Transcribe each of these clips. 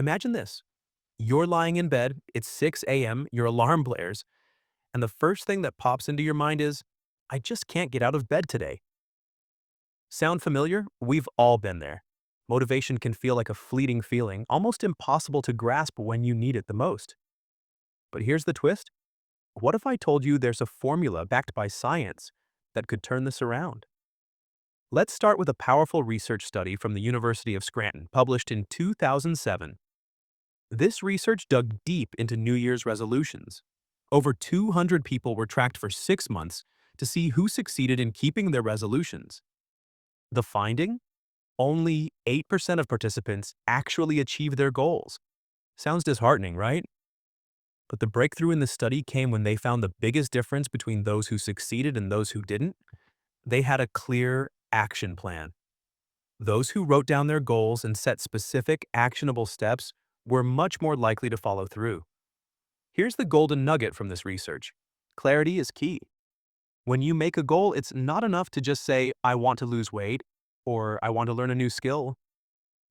Imagine this. You're lying in bed, it's 6 a.m., your alarm blares, and the first thing that pops into your mind is, I just can't get out of bed today. Sound familiar? We've all been there. Motivation can feel like a fleeting feeling, almost impossible to grasp when you need it the most. But here's the twist. What if I told you there's a formula backed by science that could turn this around? Let's start with a powerful research study from the University of Scranton, published in 2007. This research dug deep into New Year's resolutions. Over 200 people were tracked for 6 months to see who succeeded in keeping their resolutions. The finding? Only 8% of participants actually achieved their goals. Sounds disheartening, right? But the breakthrough in the study came when they found the biggest difference between those who succeeded and those who didn't. They had a clear action plan. Those who wrote down their goals and set specific, actionable steps were much more likely to follow through. Here's the golden nugget from this research. Clarity is key. When you make a goal, it's not enough to just say, I want to lose weight or I want to learn a new skill.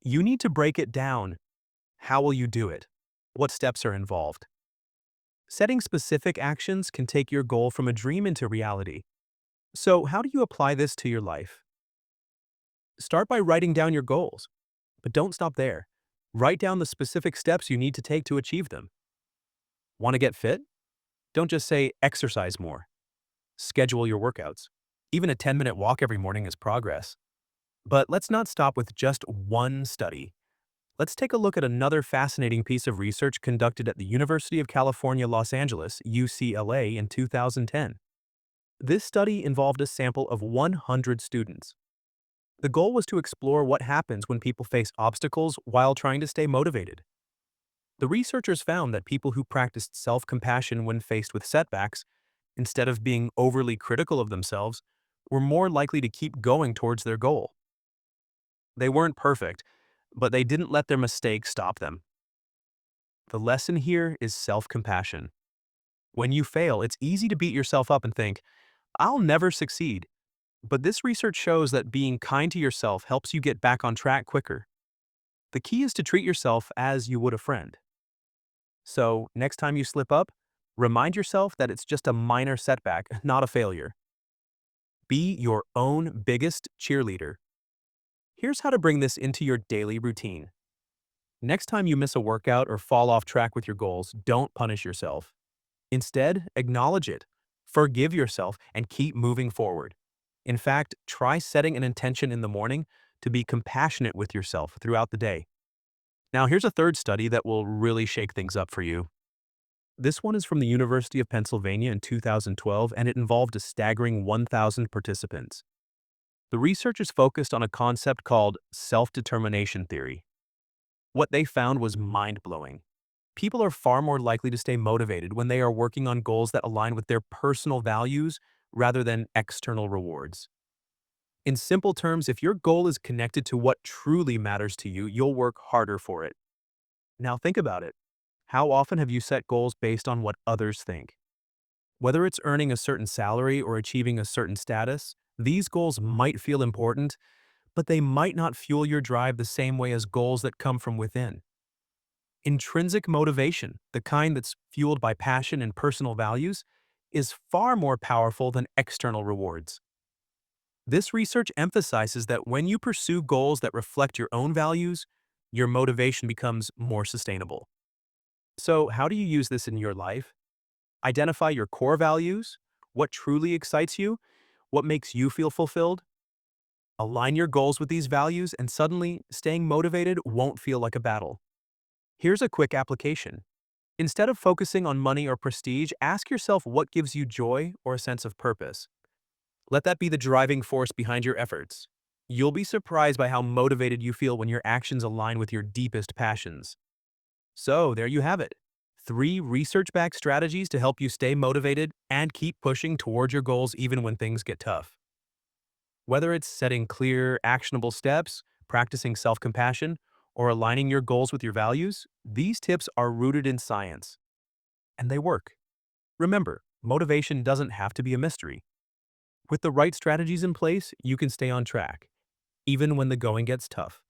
You need to break it down. How will you do it? What steps are involved? Setting specific actions can take your goal from a dream into reality. So, how do you apply this to your life? Start by writing down your goals, but don't stop there. Write down the specific steps you need to take to achieve them. Want to get fit? Don't just say exercise more. Schedule your workouts. Even a 10-minute walk every morning is progress. But let's not stop with just one study. Let's take a look at another fascinating piece of research conducted at the University of California, Los Angeles, UCLA, in 2010. This study involved a sample of 100 students. The goal was to explore what happens when people face obstacles while trying to stay motivated. The researchers found that people who practiced self-compassion when faced with setbacks, instead of being overly critical of themselves, were more likely to keep going towards their goal. They weren't perfect, but they didn't let their mistakes stop them. The lesson here is self-compassion. When you fail, it's easy to beat yourself up and think, I'll never succeed. But this research shows that being kind to yourself helps you get back on track quicker. The key is to treat yourself as you would a friend. So, next time you slip up, remind yourself that it's just a minor setback, not a failure. Be your own biggest cheerleader. Here's how to bring this into your daily routine. Next time you miss a workout or fall off track with your goals, don't punish yourself. Instead, acknowledge it, forgive yourself, and keep moving forward. In fact, try setting an intention in the morning to be compassionate with yourself throughout the day. Now, here's a third study that will really shake things up for you. This one is from the University of Pennsylvania in 2012, and it involved a staggering 1,000 participants. The researchers focused on a concept called self-determination theory. What they found was mind-blowing. People are far more likely to stay motivated when they are working on goals that align with their personal values rather than external rewards. In simple terms, if your goal is connected to what truly matters to you, you'll work harder for it. Now think about it. How often have you set goals based on what others think? Whether it's earning a certain salary or achieving a certain status, these goals might feel important, but they might not fuel your drive the same way as goals that come from within. Intrinsic motivation, the kind that's fueled by passion and personal values, is far more powerful than external rewards. This research emphasizes that when you pursue goals that reflect your own values, your motivation becomes more sustainable. So, how do you use this in your life? Identify your core values, what truly excites you, what makes you feel fulfilled. Align your goals with these values, and suddenly, staying motivated won't feel like a battle. Here's a quick application. Instead of focusing on money or prestige, ask yourself what gives you joy or a sense of purpose. Let that be the driving force behind your efforts. You'll be surprised by how motivated you feel when your actions align with your deepest passions. So, there you have it. 3 research-backed strategies to help you stay motivated and keep pushing toward your goals even when things get tough. Whether it's setting clear, actionable steps, practicing self-compassion, or aligning your goals with your values, these tips are rooted in science. And they work. Remember, motivation doesn't have to be a mystery. With the right strategies in place, you can stay on track, even when the going gets tough.